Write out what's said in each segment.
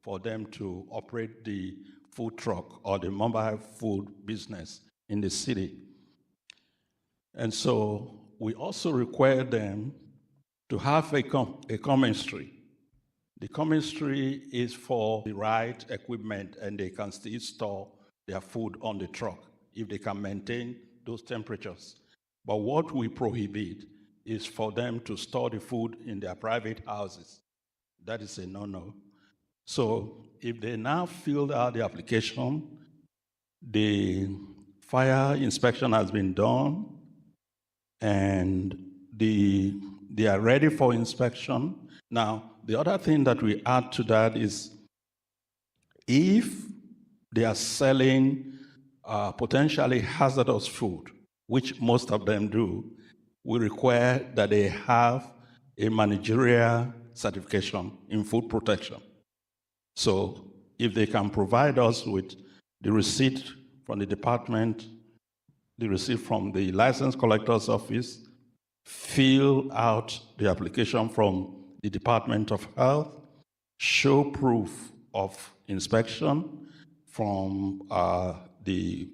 for them to operate the food truck or the mobile food business in the city. And so we also require them to have a commissary. The commissary is for the right equipment, and they can still store their food on the truck if they can maintain those temperatures. But what we prohibit is for them to store the food in their private houses. That is a no-no. So if they now filled out the application, the fire inspection has been done, and they are ready for inspection. Now, the other thing that we add to that is if they are selling potentially hazardous food, which most of them do, we require that they have a managerial certification in food protection. So if they can provide us with the receipt from the department, the receipt from the license collector's office, fill out the application from the Department of Health, show proof of inspection from the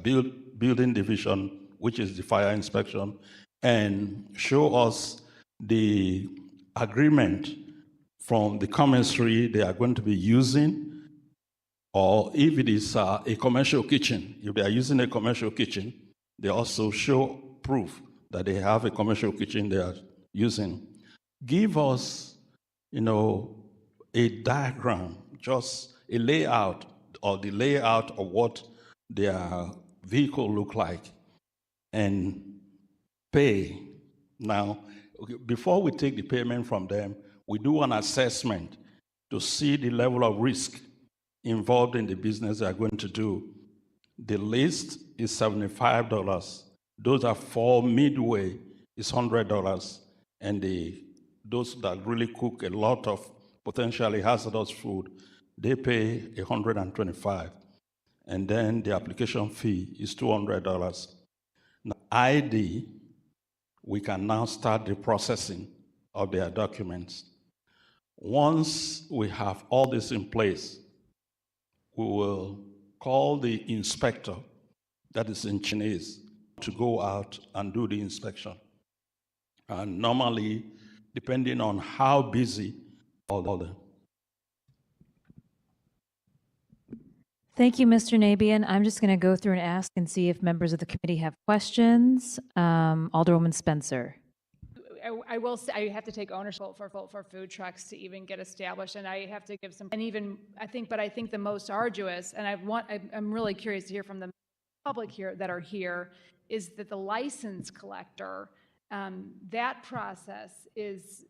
building division, which is the fire inspection, and show us the agreement from the commissary they are going to be using, or if it is a commercial kitchen, if they are using a commercial kitchen, they also show proof that they have a commercial kitchen they are using. Give us, a diagram, just a layout or the layout of what their vehicle look like, and pay. Now, before we take the payment from them, we do an assessment to see the level of risk involved in the business they are going to do. The list is $75. Those that fall midway is $100. And those that really cook a lot of potentially hazardous food, they pay $125. And then the application fee is $200. Now, ID, we can now start the processing of their documents. Once we have all this in place, we will call the inspector, that is in Chinese, to go out and do the inspection. And normally, depending on how busy, all the. Thank you, Mr. Nabian. I'm just going to go through and ask and see if members of the committee have questions. Alderwoman Spencer. I will say I have to take ownership for food trucks to even get established, and I have to give some, and even I think the most arduous, and I'm really curious to hear from the public here that are here, is that the license collector, that process is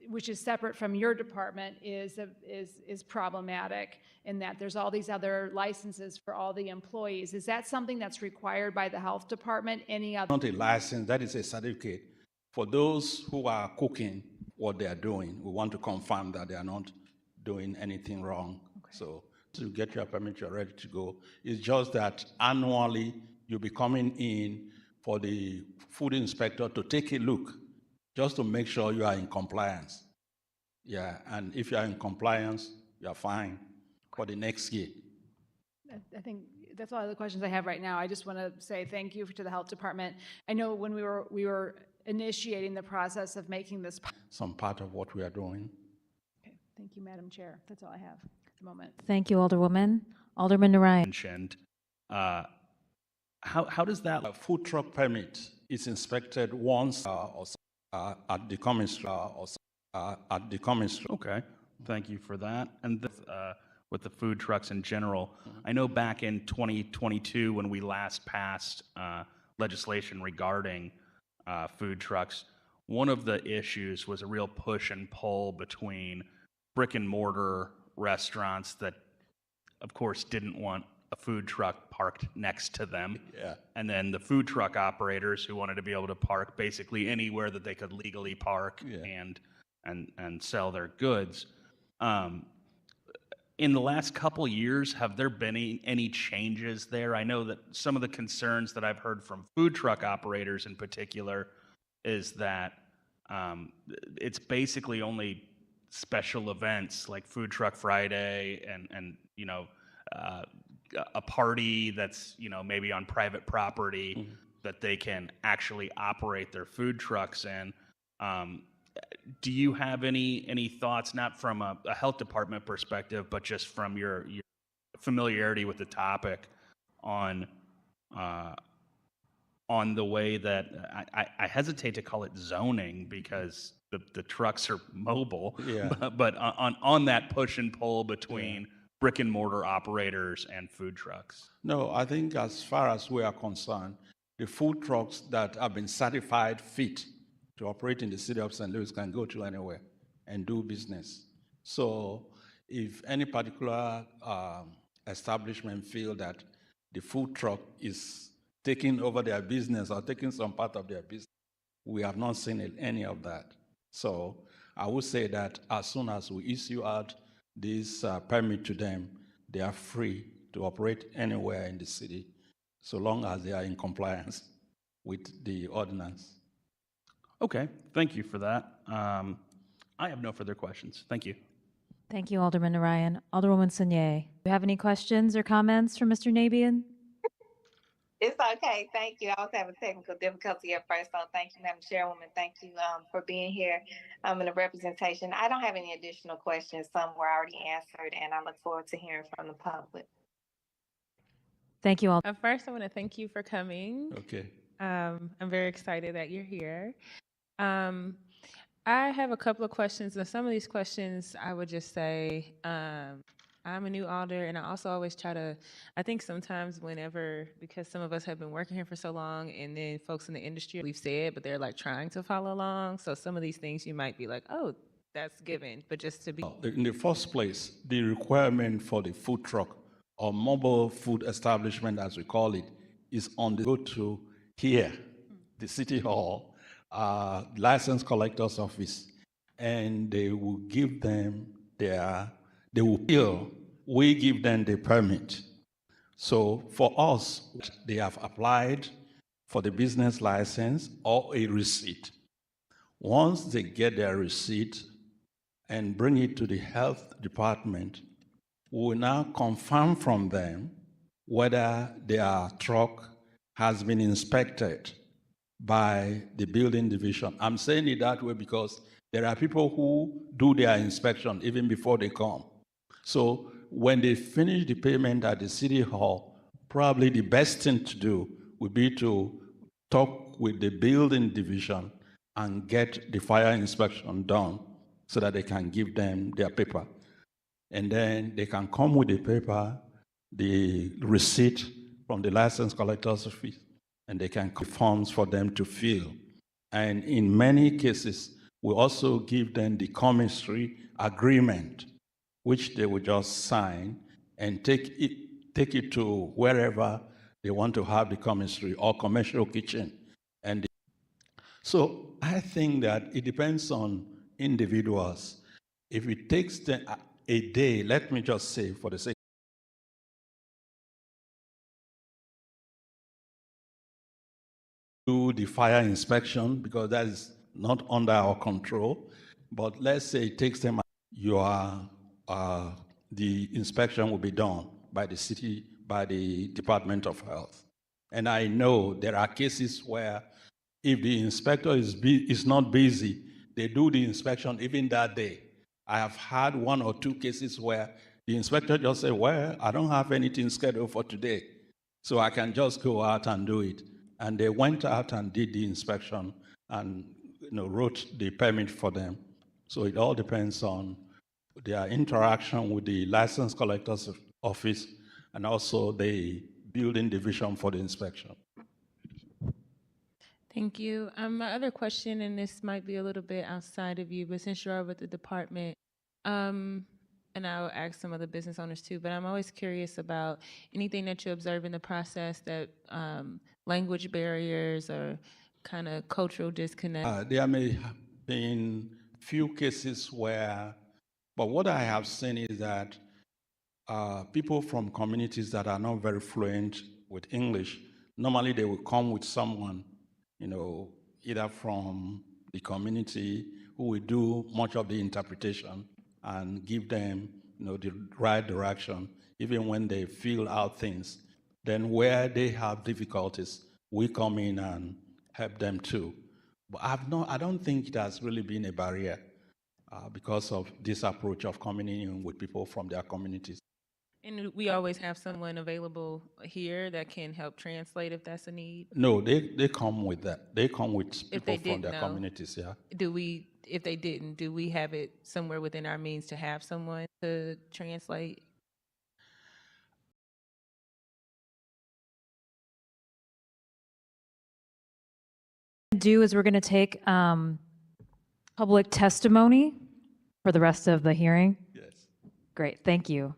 which is separate from your department, is problematic in that there's all these other licenses for all the employees. Is that something that's required by the health department? Any other? Not a license, that is a certificate. For those who are cooking what they are doing, we want to confirm that they are not doing anything wrong. Okay. So to get your permit, you're ready to go. It's just that annually you'll be coming in for the food inspector to take a look, just to make sure you are in compliance. Yeah, and if you are in compliance, you are fine for the next year. I think that's all the questions I have right now. I just want to say thank you to the health department. I know when we were initiating the process of making this some part of what we are doing. Okay, thank you, Madam Chair. That's all I have at the moment. Thank you, Alderwoman. Alderman Narayan. Mentioned. How does that? A food truck permit is inspected once at the commissary. At the commissary. Okay, thank you for that. And with the food trucks in general, I know back in 2022 when we last passed legislation regarding food trucks, one of the issues was a real push and pull between brick and mortar restaurants that, of course, didn't want a food truck parked next to them. Yeah. And then the food truck operators who wanted to be able to park basically anywhere that they could legally park. Yeah. and sell their goods. In the last couple years, have there been any changes there? I know that some of the concerns that I've heard from food truck operators in particular is that it's basically only special events like Food Truck Friday and a party that's, maybe on private property that they can actually operate their food trucks in. Do you have any thoughts, not from a health department perspective, but just from your familiarity with the topic on the way that I hesitate to call it zoning because the trucks are mobile, Yeah. but on that push and pull between brick and mortar operators and food trucks? No, I think as far as we are concerned, the food trucks that have been certified fit to operate in the city of St. Louis can go to anywhere and do business. So if any particular establishment feel that the food truck is taking over their business or taking some part of their business, we have not seen any of that. So I would say that as soon as we issue out this permit to them, they are free to operate anywhere in the city, so long as they are in compliance with the ordinance. Okay, thank you for that. I have no further questions. Thank you. Thank you, Alderman Narayan. Alderwoman Sonier, do you have any questions or comments for Mr. Nabian? It's okay. Thank you. I was having technical difficulty at first, so thank you, Madam Chairwoman. Thank you for being here in the representation. I don't have any additional questions. Some were already answered, and I look forward to hearing from the public. Thank you all. First, I want to thank you for coming. Okay. I'm very excited that you're here. I have a couple of questions, and some of these questions I would just say, I'm a new alder, and I also always try to, I think sometimes because some of us have been working here for so long, and then folks in the industry, we've said, but they're like trying to follow along. So some of these things you might be like, oh, that's given, but just to be. In the first place, the requirement for the food truck or mobile food establishment, as we call it, is on the go to here, the City Hall, license collector's office, and they will give them we give them the permit. So for us, they have applied for the business license or a receipt. Once they get their receipt and bring it to the health department, we will now confirm from them whether their truck has been inspected by the building division. I'm saying it that way because there are people who do their inspection even before they come. So when they finish the payment at the City Hall, probably the best thing to do would be to talk with the building division and get the fire inspection done so that they can give them their paper. And then they can come with the paper, the receipt from the license collector's office, and they can give forms for them to fill. And in many cases, we also give them the commissary agreement, which they will just sign and take it to wherever they want to have the commissary or commercial kitchen. So I think that it depends on individuals. If it takes them a day, let me just say for the sake do the fire inspection, because that is not under our control. But let's say it takes them, the inspection will be done by the Department of Health. And I know there are cases where if the inspector is not busy, they do the inspection even that day. I have had 1 or 2 cases where the inspector just said, well, I don't have anything scheduled for today, so I can just go out and do it. And they went out and did the inspection and wrote the permit for them. So it all depends on their interaction with the license collector's office and also the building division for the inspection. Thank you. My other question, and this might be a little bit outside of you, but since you're over at the department, and I'll ask some of the business owners too, but I'm always curious about anything that you observe in the process that language barriers or kind of cultural disconnect. There may have been few cases where, but what I have seen is that people from communities that are not very fluent with English, normally they will come with someone, either from the community who will do much of the interpretation and give them, the right direction, even when they feel out things. Then where they have difficulties, we come in and help them too. But I don't think it has really been a barrier because of this approach of coming in with people from their communities. And we always have someone available here that can help translate if that's a need. No, they come with that. They come with If people they from didn't their know. communities, yeah. If they didn't, do we have it somewhere within our means to have someone to translate? Do is we're going to take public testimony for the rest of the hearing. Yes. Great, thank you.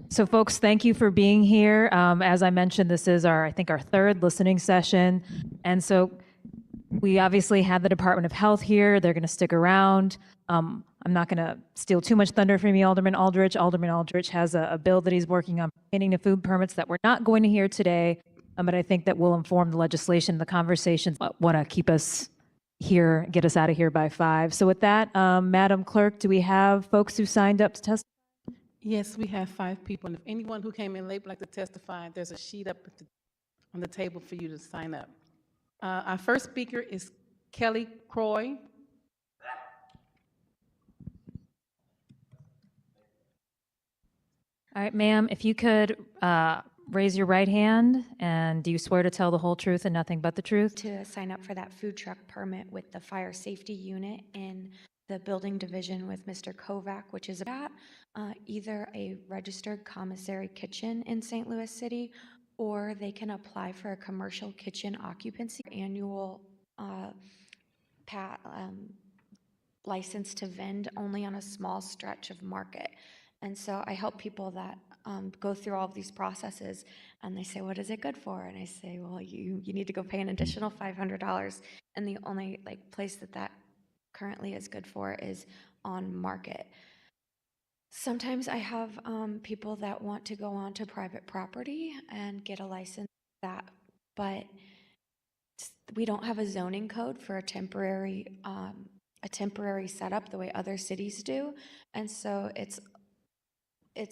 So folks, thank you for being here. As I mentioned, this is I think our third listening session. And so we obviously had the Department of Health here. They're going to stick around. I'm not going to steal too much thunder from you, Alderman Aldrich. Alderman Aldrich has a bill that he's working on pertaining to food permits that we're not going to hear today, but I think that will inform the legislation, the conversations. Want to keep us here, get us out of here by 5. So with that, Madam Clerk, do we have folks who signed up to testify? Yes, we have 5 people, and if anyone who came in late would like to testify, there's a sheet up on the table for you to sign up. Our first speaker is Kelly Croy. All right, ma'am, if you could raise your right hand, and do you swear to tell the whole truth and nothing but the truth? To sign up for that food truck permit with the fire safety unit in the building division with Mr. Kovac, which is either a registered commissary kitchen in St. Louis City, or they can apply for a commercial kitchen occupancy annual license to vend only on a small stretch of market. And so I help people that go through all of these processes, and they say, what is it good for? And I say, well, you need to go pay an additional $500, and the only place that currently is good for is on market. Sometimes I have people that want to go onto private property and get a license but we don't have a zoning code for a temporary setup the way other cities do, and so it's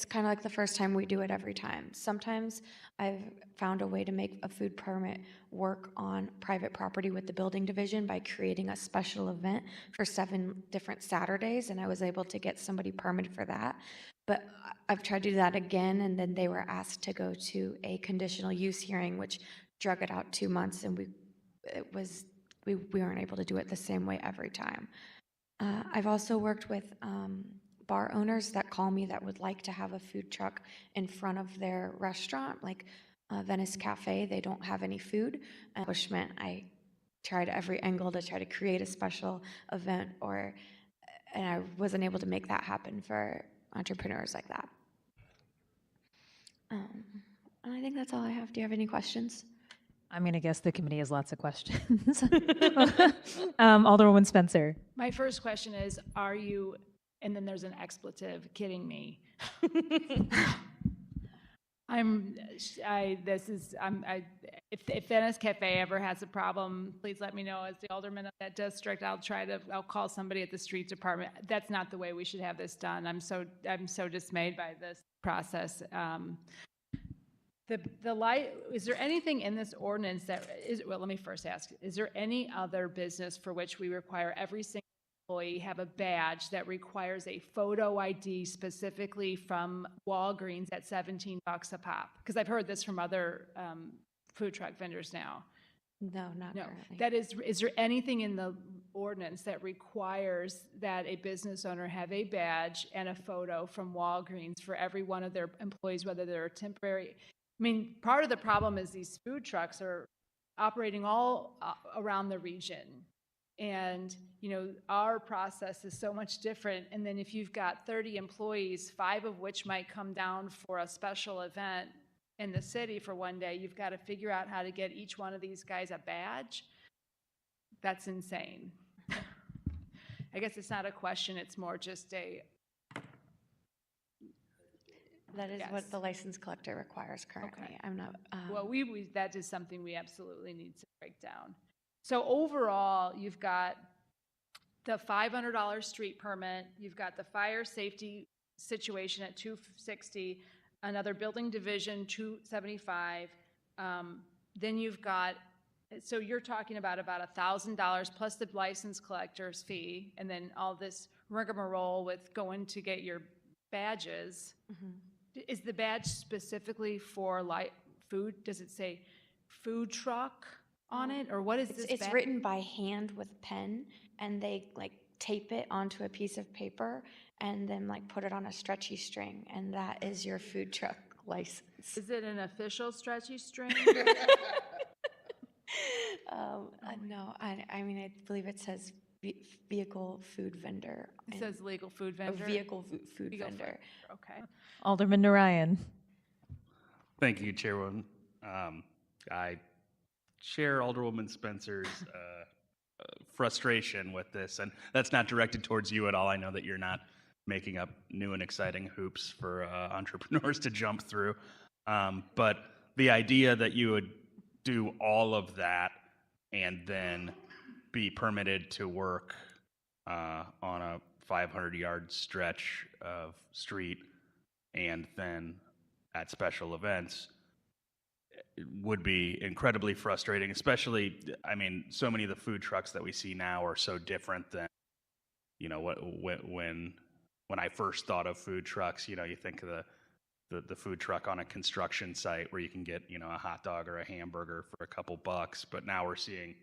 kind of like the first time we do it every time. Sometimes I've found a way to make a food permit work on private property with the building division by creating a special event for 7 different Saturdays, and I was able to get somebody permitted for that. But I've tried to do that again, and then they were asked to go to a conditional use hearing, which drug it out 2 months, and we weren't able to do it the same way every time. I've also worked with bar owners that call me that would like to have a food truck in front of their restaurant, like Venice Cafe. They don't have any food. I tried every angle to try to create a special event, and I wasn't able to make that happen for entrepreneurs like that. I think that's all I have. Do you have any questions? I'm going to guess the committee has lots of questions. Alderwoman Spencer. My first question is, are you, and then there's an expletive, kidding me? If Venice Cafe ever has a problem, please let me know. As the alderman of that district, I'll call somebody at the street department. That's not the way we should have this done. I'm so dismayed by this process. Is there anything in this ordinance let me first ask, is there any other business for which we require every single employee have a badge that requires a photo ID specifically from Walgreens at $17 a pop? Because I've heard this from other food truck vendors now. No, not No. currently. Is there anything in the ordinance that requires that a business owner have a badge and a photo from Walgreens for every one of their employees, whether they're temporary? I mean, part of the problem is these food trucks are operating all around the region. And, our process is so much different. And then if you've got 30 employees, 5 of which might come down for a special event in the city for one day, you've got to figure out how to get each one of these guys a badge. That's insane. I guess it's not a question, it's more just That is Yes. what the license collector requires currently. Okay. I'm not. well, that is something we absolutely need to break down. So overall, you've got the $500 street permit, you've got the fire safety situation at 260, another building division 275. Then you've got, so you're talking about $1,000 plus the license collector's fee, and then all this rigmarole with going to get your badges. Is the badge specifically for food? Does it say food truck on it, or what is this? It's written by hand with pen, and they like tape it onto a piece of paper and then like put it on a stretchy string, and that is your food truck license. Is it an official stretchy string? No, I mean, I believe it says vehicle food vendor. It says legal food a vendor. vehicle food Legal vendor. Okay. Alderman Narayan. Thank you, Chairwoman. I share Alderwoman Spencer's frustration with this, and that's not directed towards you at all. I know that you're not making up new and exciting hoops for entrepreneurs to jump through, but the idea that you would do all of that and then be permitted to work on a 500-yard stretch of street and then at special events would be incredibly frustrating, especially, I mean, so many of the food trucks that we see now are so different than, you know, when I first thought of food trucks, you know, you think of the food truck on a construction site where you can get, you know, a hot dog or a hamburger for a couple bucks, but now we're seeing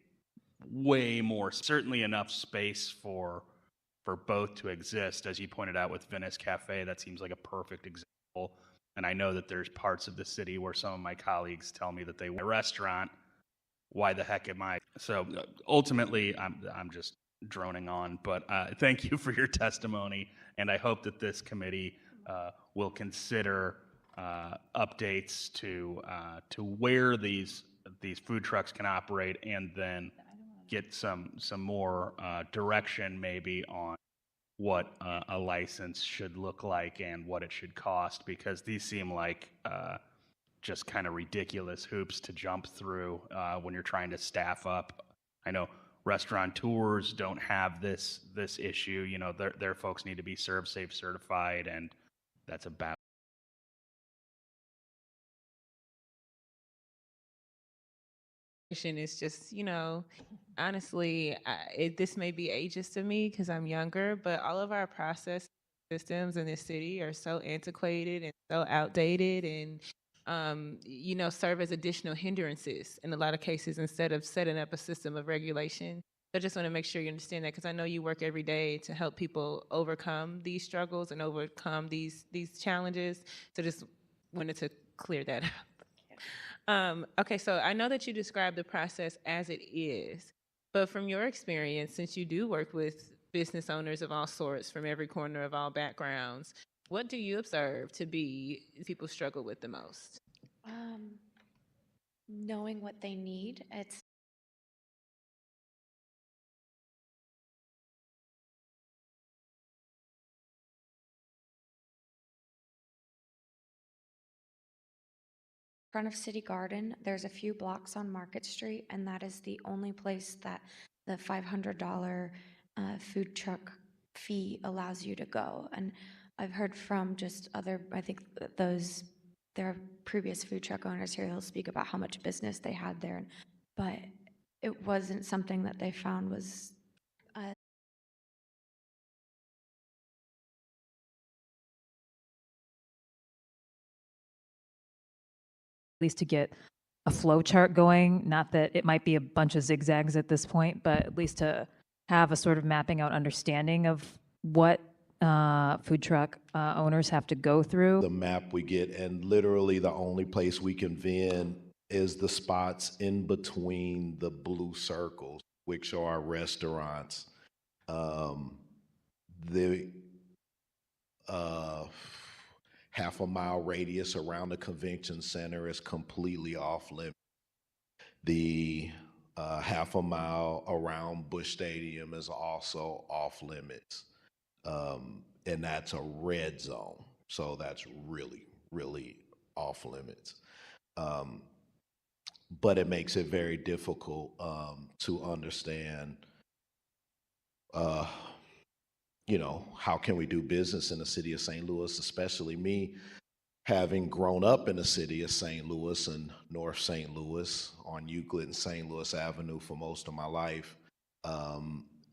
way more, certainly enough space for both to exist. As you pointed out with Venice Cafe, that seems like a perfect example. And I know that there's parts of the city where some of my colleagues tell me that they want a restaurant. Why the heck am I? So ultimately, I'm just droning on, but thank you for your testimony. And I hope that this committee will consider updates to where these food trucks can operate, and then get some more direction maybe on what a license should look like and what it should cost, because these seem like just kind of ridiculous hoops to jump through when you're trying to staff up. I know restaurateurs don't have this issue. You know, their folks need to be ServSafe certified, and that's about. Is just, you know, honestly, this may be ageist of me because I'm younger, but all of our process systems in this city are so antiquated and so outdated, and you know, serve as additional hindrances in a lot of cases instead of setting up a system of regulation. So I just want to make sure you understand that, because I know you work every day to help people overcome these struggles and overcome these challenges. So just wanted to clear that up. Okay, so I know that you described the process as it is, but from your experience, since you do work with business owners of all sorts from every corner of all backgrounds, what do you observe to be people struggle with the most? Knowing what they need. It's front of City Garden. There's a few blocks on Market Street, and that is the only place that the $500 food truck fee allows you to go. And I've heard from just other, I think there are previous food truck owners here who'll speak about how much business they had there, but it wasn't something that they found was least to get a flow chart going. Not that it might be a bunch of zigzags at this point, but at least to have a sort of mapping out understanding of what food truck owners have to go through. The map we get, and literally the only place we can vend is the spots in between the blue circles, which are our restaurants. The half-a-mile radius around the convention center is completely off limits. The half a mile around Busch Stadium is also off limits. And that's a red zone. So that's really, really off limits. But it makes it very difficult to understand uh, how can we do business in the city of St. Louis, especially me having grown up in the city of St. Louis and North St. Louis on Euclid and St. Louis Avenue for most of my life,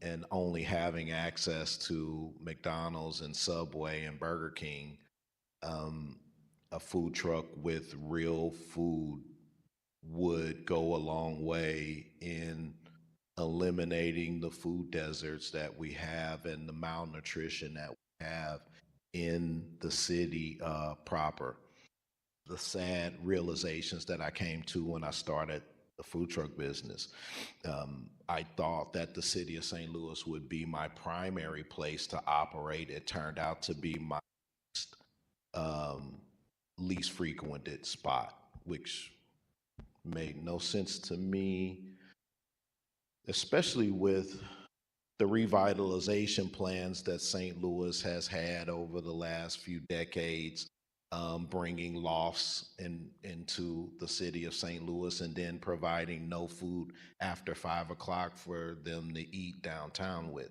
and only having access to McDonald's and Subway and Burger King. A food truck with real food would go a long way in eliminating the food deserts that we have and the malnutrition that we have in the city proper. The sad realizations that I came to when I started the food truck business. I thought that the city of St. Louis would be my primary place to operate. It turned out to be my least frequented spot, which made no sense to me, especially with the revitalization plans that St. Louis has had over the last few decades, bringing lofts into the city of St. Louis and then providing no food after 5 o'clock for them to eat downtown with.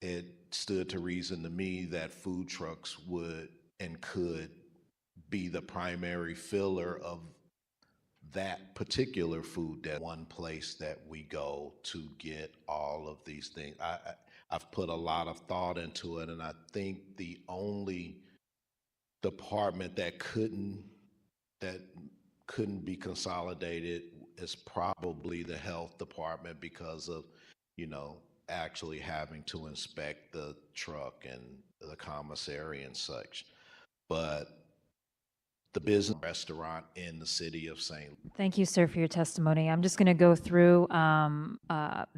It stood to reason to me that food trucks would and could be the primary filler of that particular food, that one place that we go to get all of these things. I've put a lot of thought into it, and I think the only department that couldn't be consolidated is probably the health department because of, actually having to inspect the truck and the commissary and such. But the business restaurant in the city of St. Thank you, sir, for your testimony. I'm just going to go through,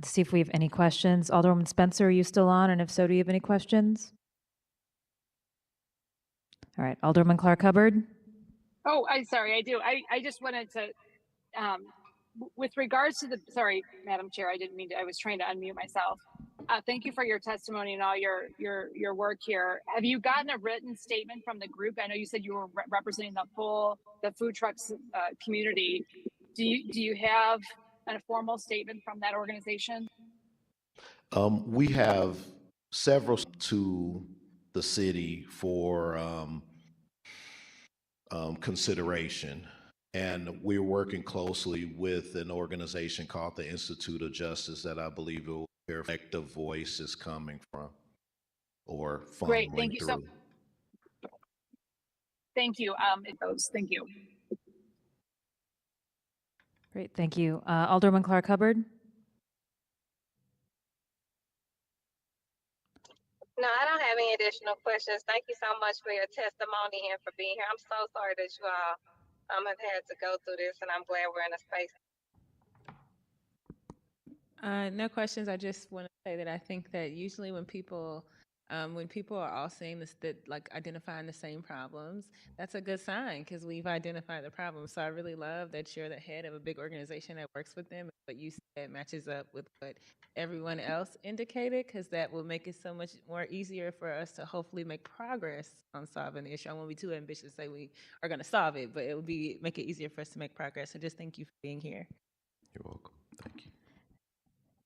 see if we have any questions. Alderwoman Spencer, are you still on? And if so, do you have any questions? All right, Alderman Clark Hubbard. Oh, I'm sorry, I do. I just wanted to, with regards to sorry, Madam Chair, I didn't mean to, I was trying to unmute myself. Thank you for your testimony and all your work here. Have you gotten a written statement from the group? I know you said you were representing the food trucks community. Do you have a formal statement from that organization? We have several to the city for consideration. And we're working closely with an organization called the Institute of Justice that I believe will affect the voice is coming from or funneling Great, thank you through. Thank you. Thank you. Great, thank you. Alderman Clark Hubbard. No, I don't have any additional questions. Thank you so much for your testimony and for being here. I'm so sorry that you all have had to go through this, and I'm glad we're in a space. No questions. I just want to say that I think that usually when people are all saying this, that like identifying the same problems, that's a good sign because we've identified the problems. So I really love that you're the head of a big organization that works with them. What you said matches up with what everyone else indicated, because that will make it so much more easier for us to hopefully make progress on solving the issue. I won't be too ambitious to say we are going to solve it, but it will make it easier for us to make progress. So just thank you for being here. You're welcome. Thank you.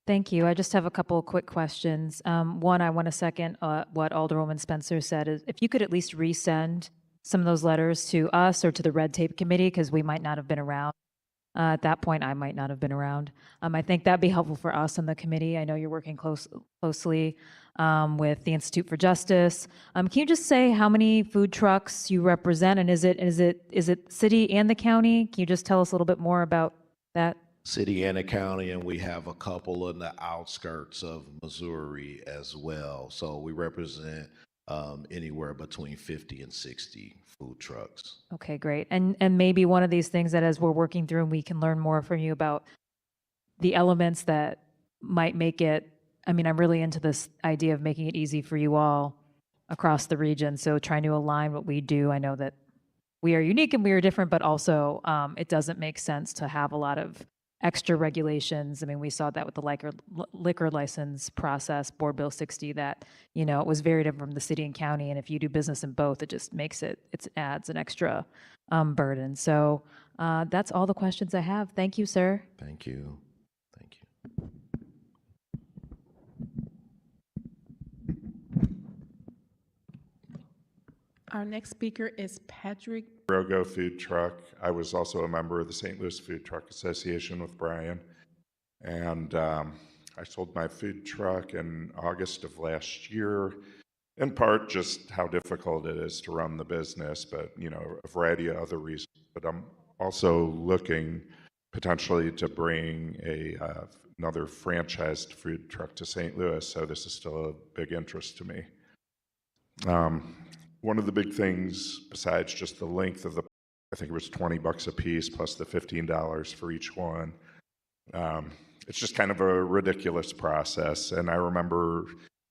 Thank you. I just have a couple of quick questions. One, I want to second what Alderwoman Spencer said. Is if you could at least resend some of those letters to us or to the Red Tape Committee, because we might not have been around. At that point, I might not have been around. I think that'd be helpful for us on the committee. I know you're working closely with the Institute for Justice. Can you just say how many food trucks you represent, and is it city and the county? Can you just tell us a little bit more about that? City and the county, and we have a couple in the outskirts of Missouri as well. So we represent anywhere between 50 and 60 food trucks. Okay, great. And maybe one of these things that as we're working through and we can learn more from you about the elements that might make it, I'm really into this idea of making it easy for you all across the region. So trying to align what we do. I know that we are unique and we are different, but also it doesn't make sense to have a lot of extra regulations. I mean, we saw that with the liquor license process, Board Bill 60, that, you know, it was very different from the city and county. And if you do business in both, it just makes it adds an extra burden. So that's all the questions I have. Thank you, sir. Thank you. Thank you. Our next speaker is Patrick. Rogo Food Truck. I was also a member of the St. Louis Food Truck Association with Brian. And I sold my food truck in August of last year, in part just how difficult it is to run the business, but, you know, a variety of other reasons. But I'm also looking potentially to bring another franchised food truck to St. Louis, so this is still a big interest to me. One of the big things, besides just the length of I think it was $20 a piece plus the $15 for each one. It's just kind of a ridiculous process. And I remember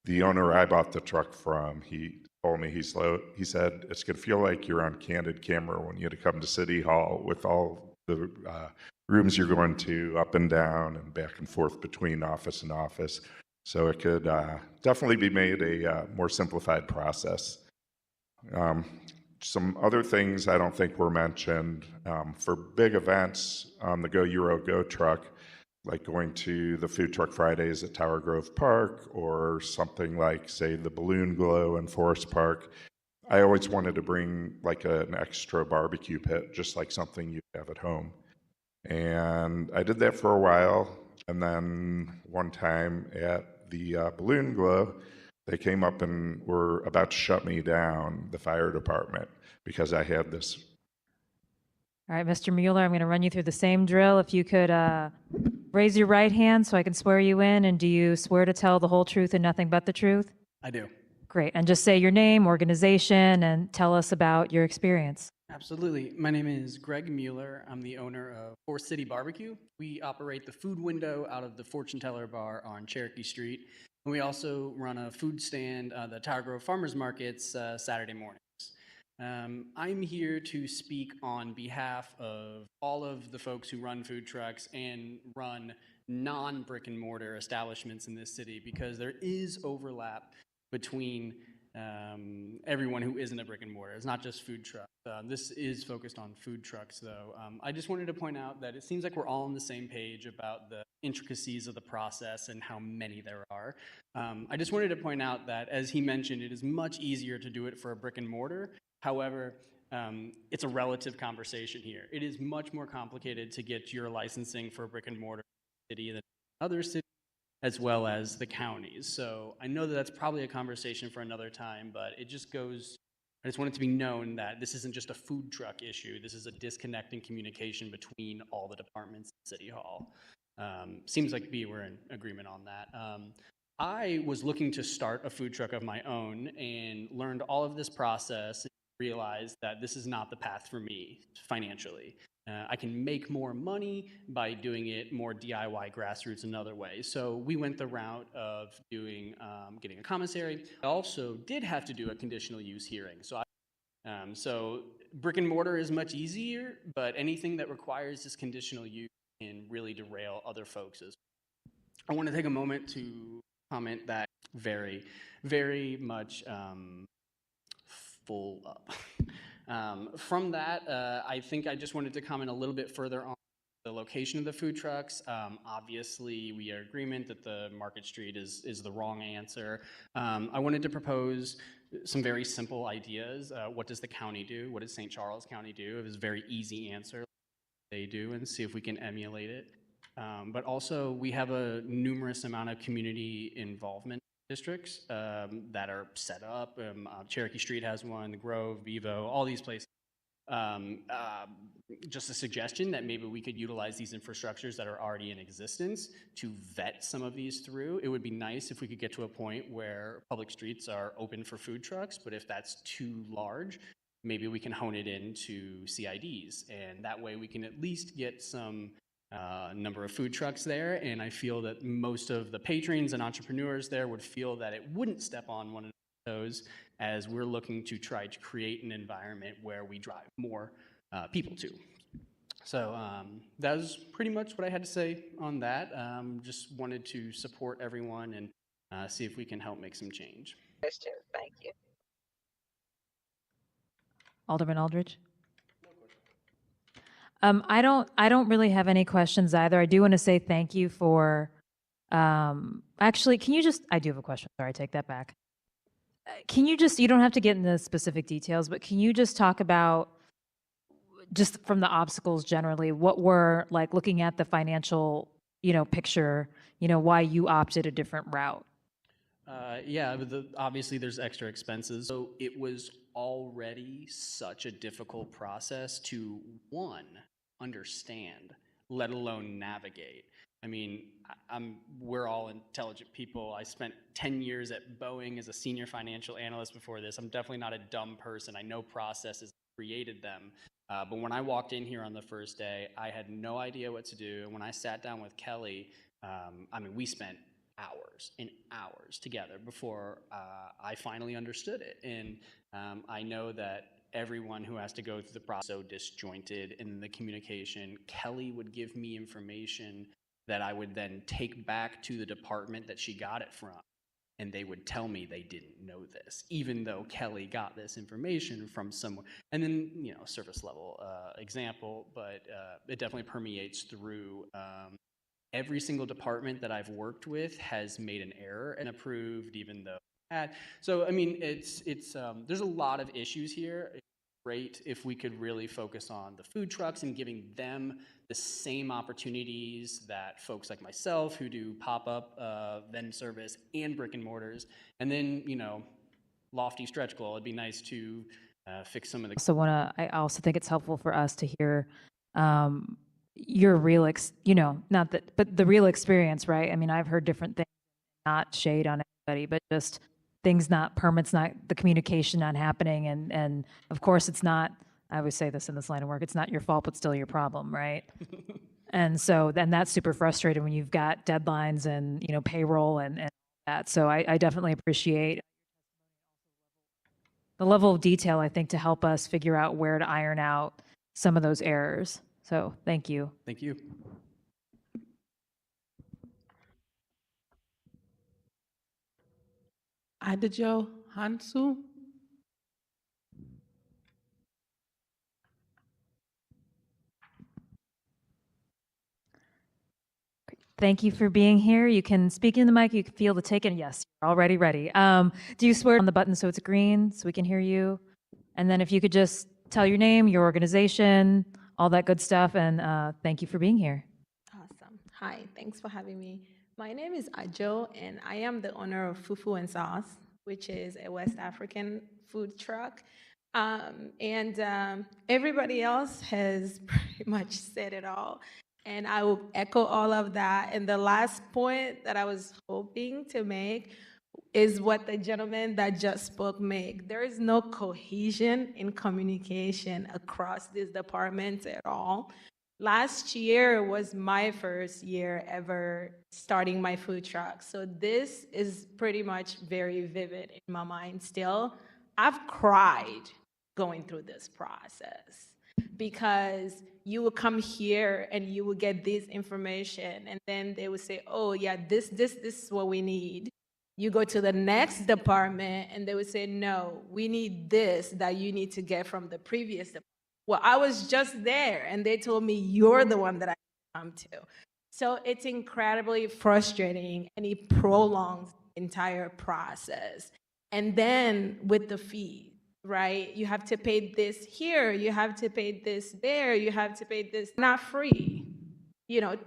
the owner I bought the truck from, he told me, he said, it's going to feel like you're on candid camera when you come to City Hall with all the rooms you're going to up and down and back and forth between office and office. So it could definitely be made a more simplified process. Some other things I don't think were mentioned. For big events on the Go Euro Go truck, like going to the Food Truck Fridays at Tower Grove Park or something like, say, the Balloon Glow in Forest Park, I always wanted to bring like an extra barbecue pit, just like something you have at home. And I did that for a while. And then one time at the Balloon Glow, they came up and were about to shut me down, the fire department, because I had this. All right, Mr. Mueller, I'm going to run you through the same drill. If you could raise your right hand so I can swear you in. And do you swear to tell the whole truth and nothing but the truth? I do. Great. And just say your name, organization, and tell us about your experience. Absolutely. My name is Greg Mueller. I'm the owner of Forest City Barbecue. We operate the food window out of the Fortune Teller Bar on Cherokee Street. And we also run a food stand, the Tower Grove Farmers Markets, Saturday mornings. I'm here to speak on behalf of all of the folks who run food trucks and run non-brick and mortar establishments in this city, because there is overlap between everyone who isn't a brick and mortar. It's not just food trucks. This is focused on food trucks, though. I just wanted to point out that it seems like we're all on the same page about the intricacies of the process and how many there are. I just wanted to point out that, as he mentioned, it is much easier to do it for a brick and mortar. However, it's a relative conversation here. It is much more complicated to get your licensing for a brick and mortar city than other cities, as well as the counties. So I know that that's probably a conversation for another time, but it just goes, I just want it to be known that this isn't just a food truck issue. This is a disconnect in communication between all the departments at City Hall. Seems like we're in agreement on that. I was looking to start a food truck of my own and learned all of this process, and realized that this is not the path for me financially. I can make more money by doing it more DIY grassroots another way. So we went the route of doing, getting a commissary. I also did have to do a conditional use hearing. So brick and mortar is much easier, but anything that requires this conditional use can really derail other folks as well. I want to take a moment to comment that very, very much full up. From that, I think I just wanted to comment a little bit further on the location of the food trucks. Obviously, we are in agreement that the Market Street is the wrong answer. I wanted to propose some very simple ideas. What does the county do? What does St. Charles County do? It was a very easy answer. They do, and see if we can emulate it. But also, we have a numerous amount of community involvement districts that are set up. Cherokee Street has one, the Grove, Bevo, all these places. Just a suggestion that maybe we could utilize these infrastructures that are already in existence to vet some of these through. It would be nice if we could get to a point where public streets are open for food trucks, but if that's too large, maybe we can hone it into CIDs, and that way we can at least get some number of food trucks there, and I feel that most of the patrons and entrepreneurs there would feel that it wouldn't step on one of those, as we're looking to try to create an environment where we drive more people to. So that was pretty much what I had to say on that. Just wanted to support everyone and see if we can help make some change. Questions, thank you. Alderman Aldridge? I don't really have any questions either. I do want to say thank you for, actually, can you just, I do have a question. Sorry, I take that back. Can you just, you don't have to get into specific details, but can you just talk about, just from the obstacles generally, what were, like, looking at the financial, picture, why you opted a different route? Yeah, but obviously there's extra expenses. So it was already such a difficult process to, one, understand, let alone navigate. I mean, we're all intelligent people. I spent 10 years at Boeing as a senior financial analyst before this. I'm definitely not a dumb person. I know processes, created them. But when I walked in here on the first day, I had no idea what to do. And when I sat down with Kelly, we spent hours and hours together before I finally understood it. And I know that everyone who has to go through the process is so disjointed in the communication. Kelly would give me information that I would then take back to the department that she got it from. And they would tell me they didn't know this, even though Kelly got this information from somewhere. And then, surface level example, but it definitely permeates through every single department that I've worked with has made an error and approved, even though so it's there's a lot of issues here. It's great if we could really focus on the food trucks and giving them the same opportunities that folks like myself who do pop-up vendor service and brick and mortars, and then lofty stretch goal. It'd be nice to fix some of the. So I also think it's helpful for us to hear your real, not that, but the real experience, right? I mean, I've heard different things, not shade on anybody, but just things not, permits not, the communication not happening. And of course it's not, I always say this in this line of work, it's not your fault, but still your problem, right? And so then that's super frustrating when you've got deadlines and, payroll and that. So I definitely appreciate the level of detail, I think, to help us figure out where to iron out some of those errors. So thank you. Thank you. Idajo Hansu. Thank you for being here. You can speak in the mic. You can feel the taken. Yes, you're already ready. Do you swear on the button so it's green so we can hear you? And then if you could just tell your name, your organization, all that good stuff, and thank you for being here. Awesome. Hi, thanks for having me. My name is Ajo, and I am the owner of Fufu and Sauce, which is a West African food truck. Everybody else has pretty much said it all. And I will echo all of that. And the last point that I was hoping to make is what the gentleman that just spoke made. There is no cohesion in communication across these departments at all. Last year was my first year ever starting my food truck. So this is pretty much very vivid in my mind still. I've cried going through this process because you will come here and you will get this information and then they will say, oh yeah, this is what we need. You go to the next department and they would say, no, we need this that you need to get from the previous department. Well, I was just there and they told me you're the one that I come to. So it's incredibly frustrating and it prolongs the entire process. And then with the fee, right? You have to pay this here, you have to pay this there, you have to pay this, not free.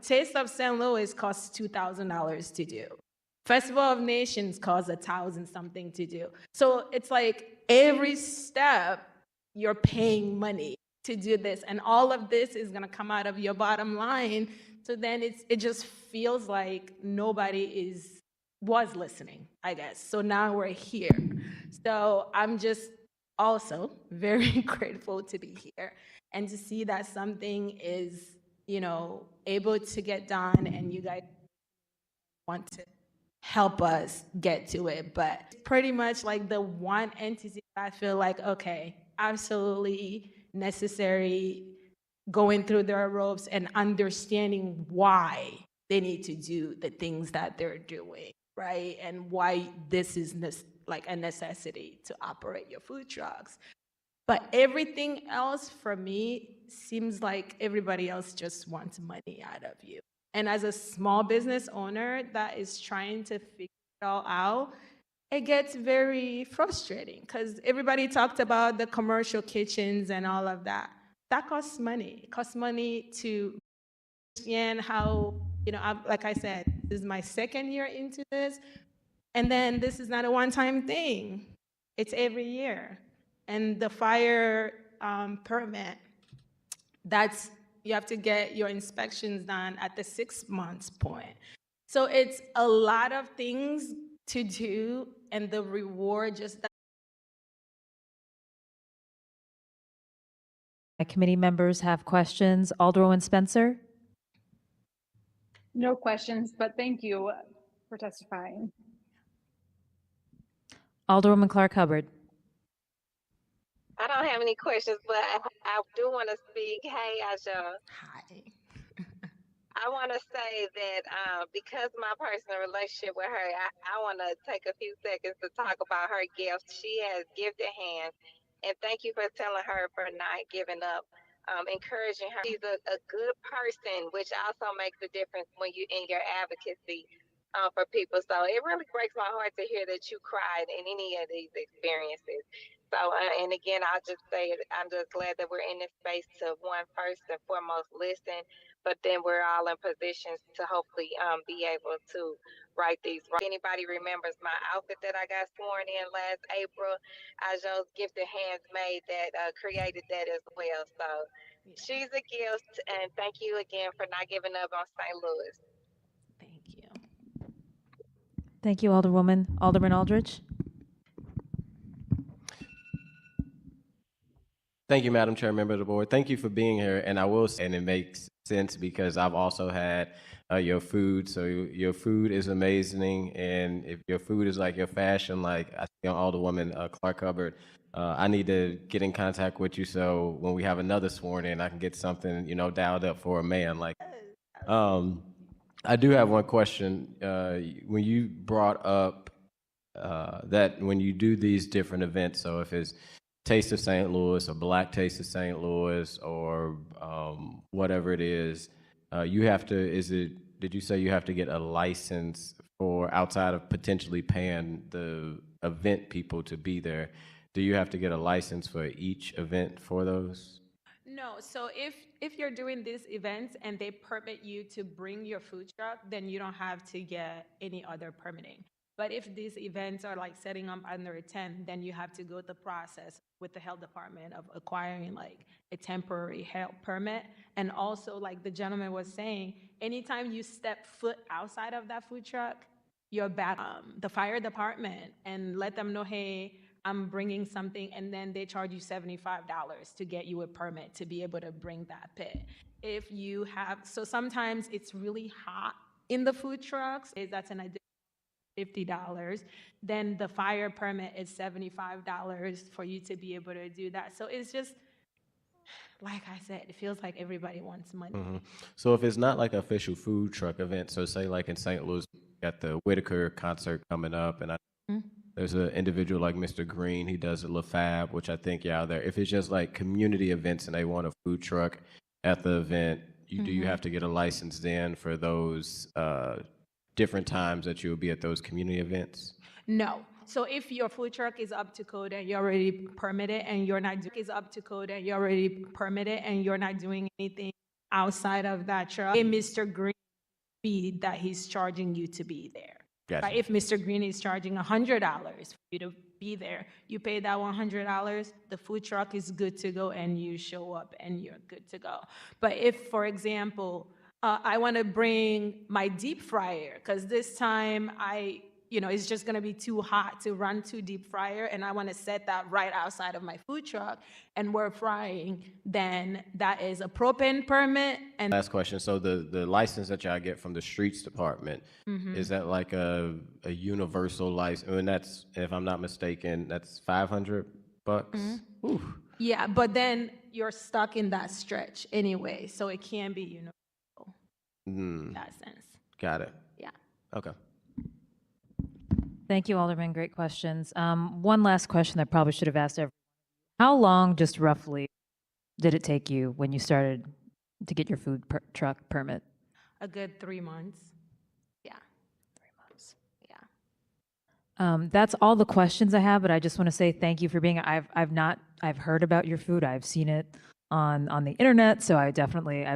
Taste of St. Louis costs $2,000 to do. Festival of Nations costs $1,000 something to do. So it's like every step you're paying money to do this, and all of this is gonna come out of your bottom line. So then it just feels like nobody was listening, I guess. So now we're here. So I'm just also very grateful to be here and to see that something is, able to get done and you guys want to help us get to it. But pretty much like the one entity I feel like, okay, absolutely necessary going through their ropes and understanding why they need to do the things that they're doing, right? And why this is like a necessity to operate your food trucks. But everything else for me seems like everybody else just wants money out of you. And as a small business owner that is trying to figure it all out, it gets very frustrating because everybody talked about the commercial kitchens and all of that. That costs money. It costs money to understand how, like I said, this is my second year into this. And then this is not a one-time thing. It's every year. And the fire permit, you have to get your inspections done at the 6 months point. So it's a lot of things to do, and the reward just. My committee members have questions. Alderwoman Spencer? No questions, but thank you for testifying. Alderwoman Clark Hubbard? I don't have any questions, but I do want to speak. Hey, Aja. Hi. I want to say that because my personal relationship with her, I want to take a few seconds to talk about her gift. She has gifted hands, and thank you for telling her for not giving up, encouraging her. She's a good person, which also makes a difference when you in your advocacy for people. So it really breaks my heart to hear that you cried in any of these experiences. So, and again, I'll just say I'm just glad that we're in this space to first and foremost listen, but then we're all in positions to hopefully be able to right these. If anybody remembers my outfit that I got sworn in last April, Ajo's Gifted Hands made that, created that as well. So she's a gift, and thank you again for not giving up on St. Louis. Thank you. Thank you, Alderwoman. Alderman Aldridge? Thank you, Madam Chair, member of the board. Thank you for being here. And I will say, and it makes sense because I've also had your food. So your food is amazing. And if your food is like your fashion, like I see on Alderwoman Clark Hubbard, I need to get in contact with you so when we have another sworn in, I can get something, dialed up for a man. Like, I do have one question. When you brought up that when you do these different events, so if it's Taste of St. Louis or Black Taste of St. Louis or whatever it is, you have to, did you say you have to get a license for outside of potentially paying the event people to be there? Do you have to get a license for each event for those? No, so if you're doing these events and they permit you to bring your food truck, then you don't have to get any other permitting. But if these events are like setting up under a tent, then you have to go the process with the health department of acquiring like a temporary health permit. And also, like the gentleman was saying, anytime you step foot outside of that food truck, you're back the fire department and let them know, hey, I'm bringing something, and then they charge you $75 to get you a permit to be able to bring that pit. If you have, so sometimes it's really hot in the food trucks, that's an additional $50. Then the fire permit is $75 for you to be able to do that. So it's just, like I said, it feels like everybody wants money. Mm-hmm. So if it's not like an official food truck event, so say like in St. Louis, got the Whitaker concert coming up, and there's an individual like Mr. Green, he does a LaFab, which I think you're out there. If it's just like community events and they want a food truck at the event, do you have to get a license then for those different times that you'll be at those community events? No. So if your food truck is up to code and you're already permitted and you're not doing anything outside of that truck, pay Mr. Green fee that he's charging you to be there. Gotcha. Right? If Mr. Green is charging $100 for you to be there, you pay that $100, the food truck is good to go and you show up and you're good to go. But if, for example, I want to bring my deep fryer because this time it's just going to be too hot to run to deep fryer, and I want to set that right outside of my food truck and we're frying, then that is a propane permit. And Last question. So the license that y'all get from the streets department, is that like a universal license? And that's, if I'm not mistaken, that's $500? Ooh. Yeah, but then you're stuck in that stretch anyway, so it can be universal in that sense. Got it. Yeah. Okay. Thank you, Alderman. Great questions. One last question that I probably should have asked everyone. How long, just roughly, did it take you when you started to get your food truck permit? A good 3 months. Yeah. 3 months. That's all the questions I have, but I just want to say thank you for being. I've heard about your food. I've seen it on the internet, so I definitely,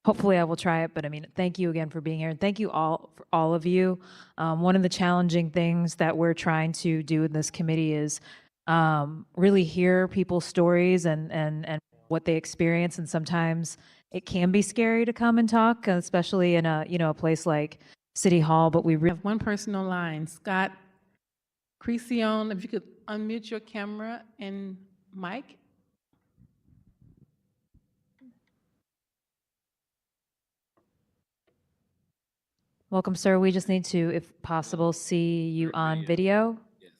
hopefully I will try it. But I mean, thank you again for being here, and thank you all for all of you. One of the challenging things that we're trying to do in this committee is really hear people's stories and what they experience, and sometimes it can be scary to come and talk, especially in a place like City Hall. But we We have one person online, Scott Crecion. If you could unmute your camera and mic. Welcome, sir. We just need to, if possible, see you on video. Yes.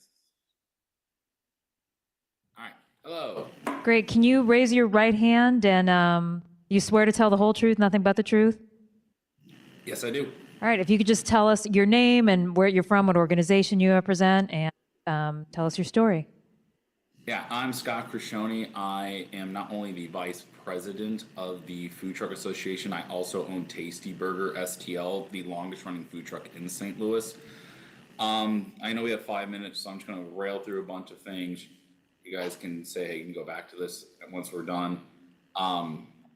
All right. Hello. Great. Can you raise your right hand and you swear to tell the whole truth, nothing but the truth? Yes, I do. All right. If you could just tell us your name and where you're from, what organization you represent, and tell us your story. Yeah, I'm Scott Crescioni. I am not only the vice president of the Food Truck Association, I also own Tasty Burger STL, the longest running food truck in St. Louis. I know we have 5 minutes, so I'm just going to rail through a bunch of things. You guys can say, hey, you can go back to this once we're done.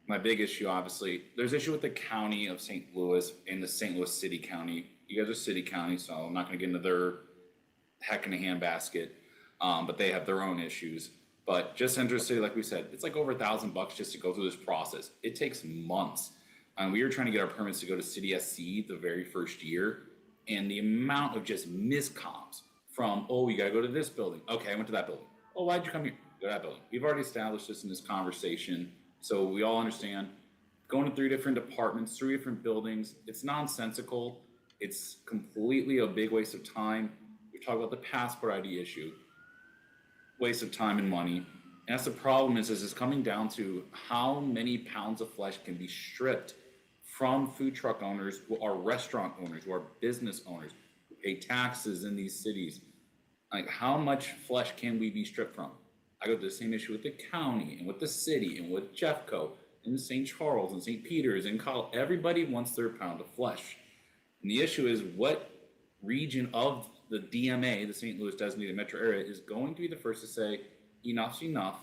My big issue, obviously, there's issue with the county of St. Louis and the St. Louis City County. You guys are city county, so I'm not going to get into their heck in a handbasket. But they have their own issues. But just interested, like we said, it's like over $1,000 just to go through this process. It takes months. We were trying to get our permits to go to City SC the very first year, and the amount of just miscomms from, oh, you got to go to this building. Okay, I went to that building. Oh, why'd you come here? Go to that building. We've already established this in this conversation, so we all understand. Going to 3 different departments, 3 different buildings, it's nonsensical. It's completely a big waste of time. We talk about the passport ID issue. Waste of time and money. And that's the problem is it's coming down to how many pounds of flesh can be stripped from food truck owners who are restaurant owners, who are business owners, who pay taxes in these cities. Like, how much flesh can we be stripped from? I go to the same issue with the county and with the city and with Jeffco and St. Charles and St. Peter's and everybody wants their pound of flesh. And the issue is what region of the DMA, the St. Louis Designated Metro Area, is going to be the first to say, enough's enough,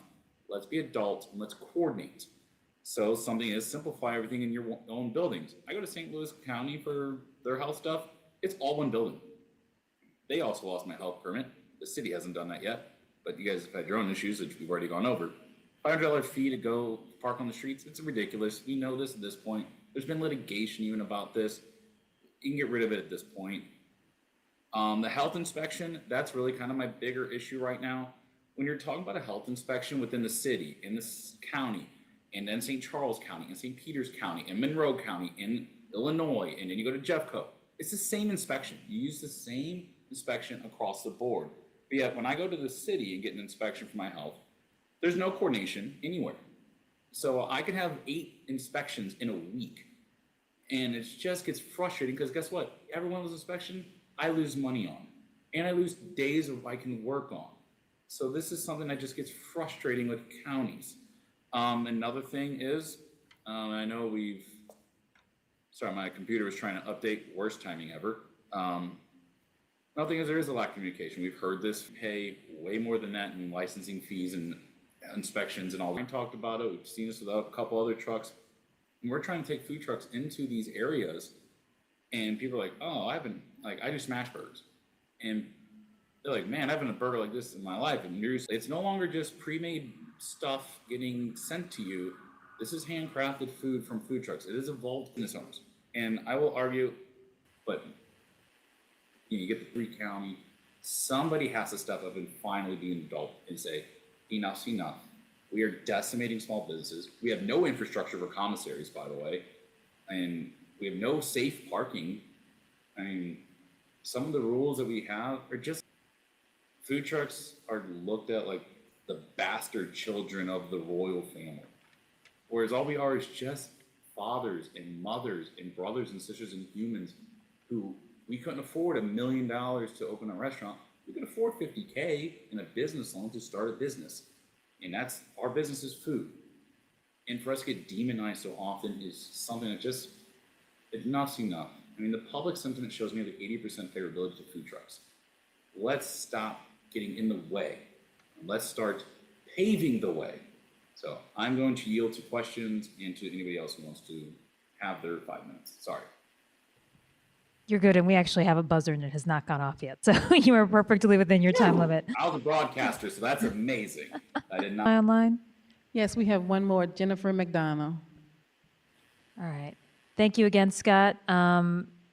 let's be adults, and let's coordinate. So something is simplify everything in your own buildings. I go to St. Louis County for their health stuff, it's all one building. They also lost my health permit. The city hasn't done that yet, but you guys have had your own issues, which we've already gone over. $500 fee to go park on the streets, it's ridiculous. We know this at this point. There's been litigation even about this. You can get rid of it at this point. The health inspection, that's really kind of my bigger issue right now. When you're talking about a health inspection within the city, in this county, and then St. Charles County, and St. Peters County, and Monroe County, in Illinois, and then you go to Jeffco, it's the same inspection. You use the same inspection across the board. But yet, when I go to the city and get an inspection for my health, there's no coordination anywhere. So I could have 8 inspections in a week, and it just gets frustrating because guess what? Every one of those inspections, I lose money on, and I lose days of I can work on. So this is something that just gets frustrating with counties. Another thing is, I know sorry, my computer was trying to update, worst timing ever. Another thing is there is a lack of communication. We've heard this, pay way more than that in licensing fees and inspections and all. We talked about it, we've seen this with a couple other trucks. And we're trying to take food trucks into these areas, and people are like, oh, I do smash burgers. And they're like, man, I haven't had a burger like this in my life. And it's no longer just pre-made stuff getting sent to you. This is handcrafted food from food trucks. It is evolved business owners. And I will argue, but you get the 3 county, somebody has to step up and finally be an adult and say, enough's enough. We are decimating small businesses. We have no infrastructure for commissaries, by the way. And we have no safe parking. I mean, some of the rules that we have are just, food trucks are looked at like the bastard children of the royal family. Whereas all we are is just fathers and mothers and brothers and sisters and humans who we couldn't afford $1 million to open a restaurant. We could afford $50K in a business loan to start a business. And that's, our business is food. And for us to get demonized so often is something that just, enough's enough. I mean, the public sentiment shows me like 80% favorability to food trucks. Let's stop getting in the way. Let's start paving the way. So I'm going to yield to questions and to anybody else who wants to have their 5 minutes. Sorry. You're good, and we actually have a buzzer and it has not gone off yet, so you are perfectly within your time limit. I was a broadcaster, so that's amazing. I did not. Online? Yes, we have one more, Jennifer McDonald. All right. Thank you again, Scott.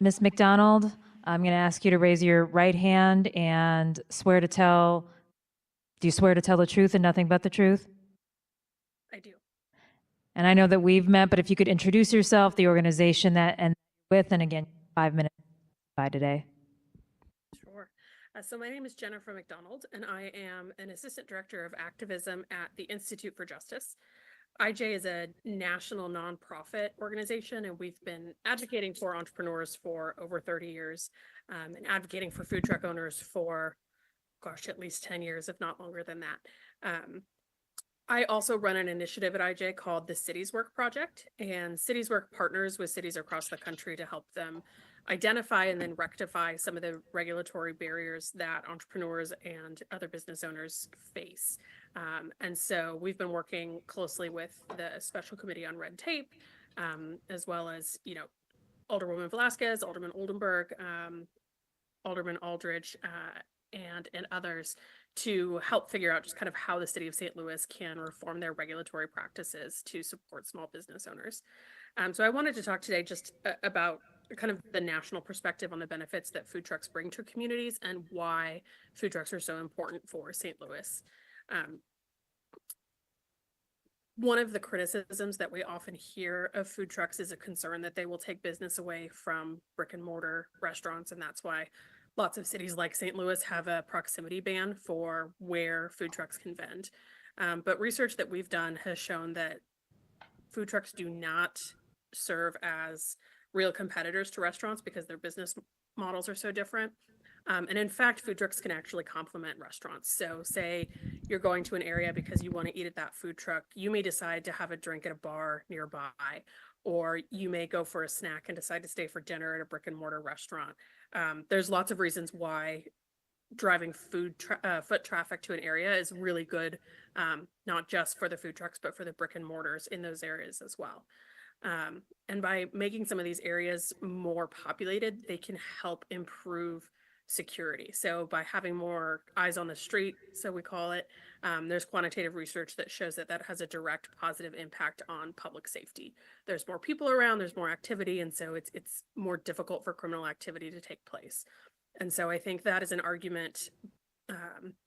Ms. McDonald, I'm going to ask you to raise your right hand and do you swear to tell the truth and nothing but the truth? I do. And I know that we've met, but if you could introduce yourself, the organization that and with, and again, 5 minutes by today. Sure. So my name is Jennifer McDonald, and I am an assistant director of activism at the Institute for Justice. IJ is a national nonprofit organization, and we've been advocating for entrepreneurs for over 30 years and advocating for food truck owners for, gosh, at least 10 years, if not longer than that. I also run an initiative at IJ called the Cities Work Project, and Cities Work partners with cities across the country to help them identify and then rectify some of the regulatory barriers that entrepreneurs and other business owners face. And so we've been working closely with the Special Committee on Red Tape, as well as, Alderwoman Velasquez, Alderman Oldenburg, Alderman Aldridge, and others to help figure out just kind of how the city of St. Louis can reform their regulatory practices to support small business owners. So I wanted to talk today just about kind of the national perspective on the benefits that food trucks bring to communities and why food trucks are so important for St. Louis. One of the criticisms that we often hear of food trucks is a concern that they will take business away from brick and mortar restaurants, and that's why lots of cities like St. Louis have a proximity ban for where food trucks can vend. But research that we've done has shown that food trucks do not serve as real competitors to restaurants because their business models are so different. And in fact, food trucks can actually complement restaurants. So say you're going to an area because you want to eat at that food truck, you may decide to have a drink at a bar nearby, or you may go for a snack and decide to stay for dinner at a brick and mortar restaurant. There's lots of reasons why driving foot traffic to an area is really good, not just for the food trucks, but for the brick and mortars in those areas as well. And by making some of these areas more populated, they can help improve security. So by having more eyes on the street, so we call it, there's quantitative research that shows that that has a direct positive impact on public safety. There's more people around, there's more activity, and so it's more difficult for criminal activity to take place. And so I think that is an argument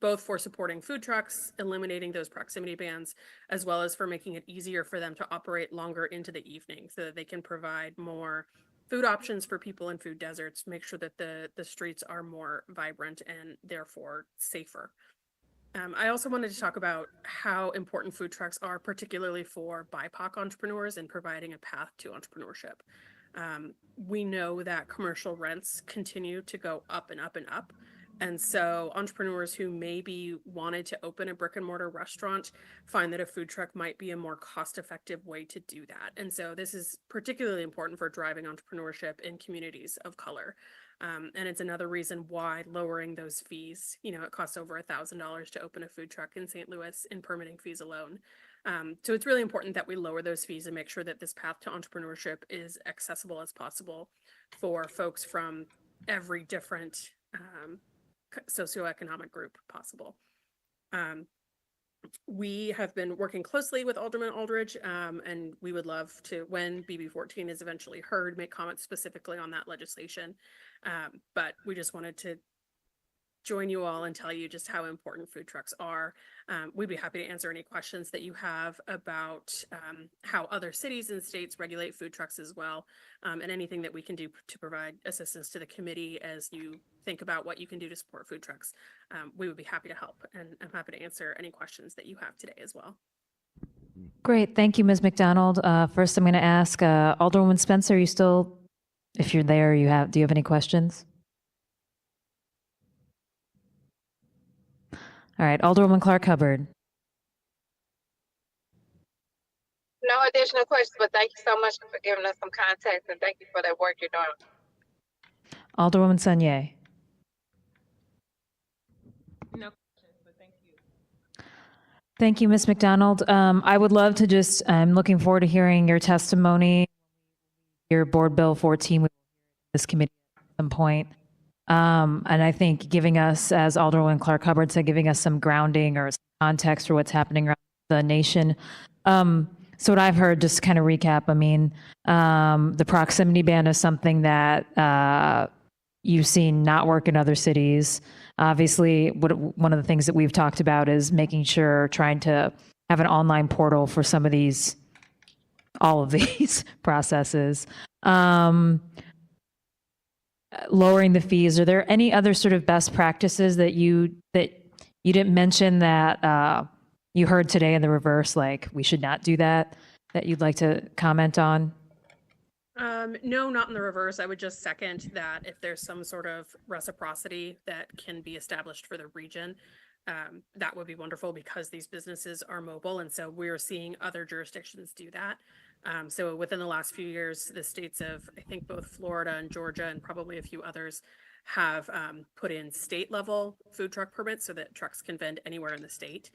both for supporting food trucks, eliminating those proximity bans, as well as for making it easier for them to operate longer into the evening so that they can provide more food options for people in food deserts, make sure that the streets are more vibrant and therefore safer. I also wanted to talk about how important food trucks are, particularly for BIPOC entrepreneurs and providing a path to entrepreneurship. We know that commercial rents continue to go up and up and up. And so entrepreneurs who maybe wanted to open a brick and mortar restaurant find that a food truck might be a more cost-effective way to do that. And so this is particularly important for driving entrepreneurship in communities of color. And it's another reason why lowering those fees, it costs over $1,000 to open a food truck in St. Louis in permitting fees alone. So it's really important that we lower those fees and make sure that this path to entrepreneurship is accessible as possible for folks from every different socioeconomic group possible. We have been working closely with Alderman Aldridge, and we would love to, when BB 14 is eventually heard, make comments specifically on that legislation. But we just wanted to join you all and tell you just how important food trucks are. We'd be happy to answer any questions that you have about how other cities and states regulate food trucks as well, and anything that we can do to provide assistance to the committee as you think about what you can do to support food trucks. We would be happy to help, and I'm happy to answer any questions that you have today as well. Great. Thank you, Ms. McDonald. First, I'm going to ask Alderwoman Spencer, if you're there, do you have any questions? All right, Alderwoman Clark Hubbard. No additional questions, but thank you so much for giving us some context, and thank you for that work you're doing. Alderwoman Sunier. Thank you, Ms. McDonald. I would love to just, I'm looking forward to hearing your testimony, your Board Bill 14 with this committee at some point. And I think giving us, as Alderwoman Clark Hubbard said, giving us some grounding or some context for what's happening around the nation. So what I've heard, just to kind of recap, I mean, the proximity ban is something that you've seen not work in other cities. Obviously, one of the things that we've talked about is making sure, trying to have an online portal for some of these, all of these processes. Lowering the fees. Are there any other sort of best practices that you didn't mention that you heard today in the reverse, like we should not do that you'd like to comment on? No, not in the reverse. I would just second that if there's some sort of reciprocity that can be established for the region, that would be wonderful because these businesses are mobile. And so we're seeing other jurisdictions do that. So within the last few years, the states of, I think both Florida and Georgia and probably a few others have put in state level food truck permits so that trucks can vend anywhere in the state.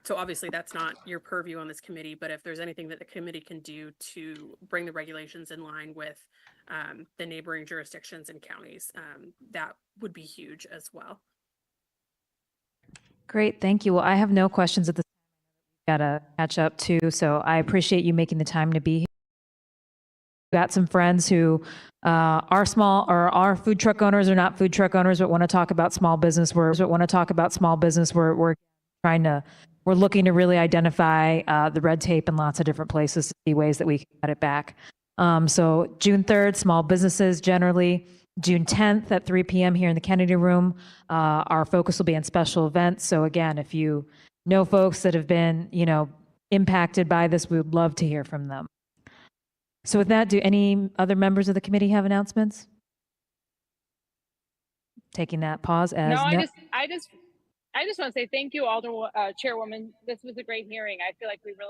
So obviously that's not your purview on this committee, but if there's anything that the committee can do to bring the regulations in line with the neighboring jurisdictions and counties, that would be huge as well. Great, thank you. Well, I have no questions at this time. Got to catch up too, so I appreciate you making the time to be here. Got some friends who are small or are food truck owners or not food truck owners, but want to talk about small business. We're looking to really identify the red tape in lots of different places to see ways that we can cut it back. So June 3rd, small businesses generally. June 10th at 3 p.m. here in the Kennedy Room. Our focus will be on special events. So again, if you know folks that have been, impacted by this, we would love to hear from them. So with that, do any other members of the committee have announcements? Taking that pause as No, I just want to say thank you, Chairwoman. This was a great hearing. I feel like we really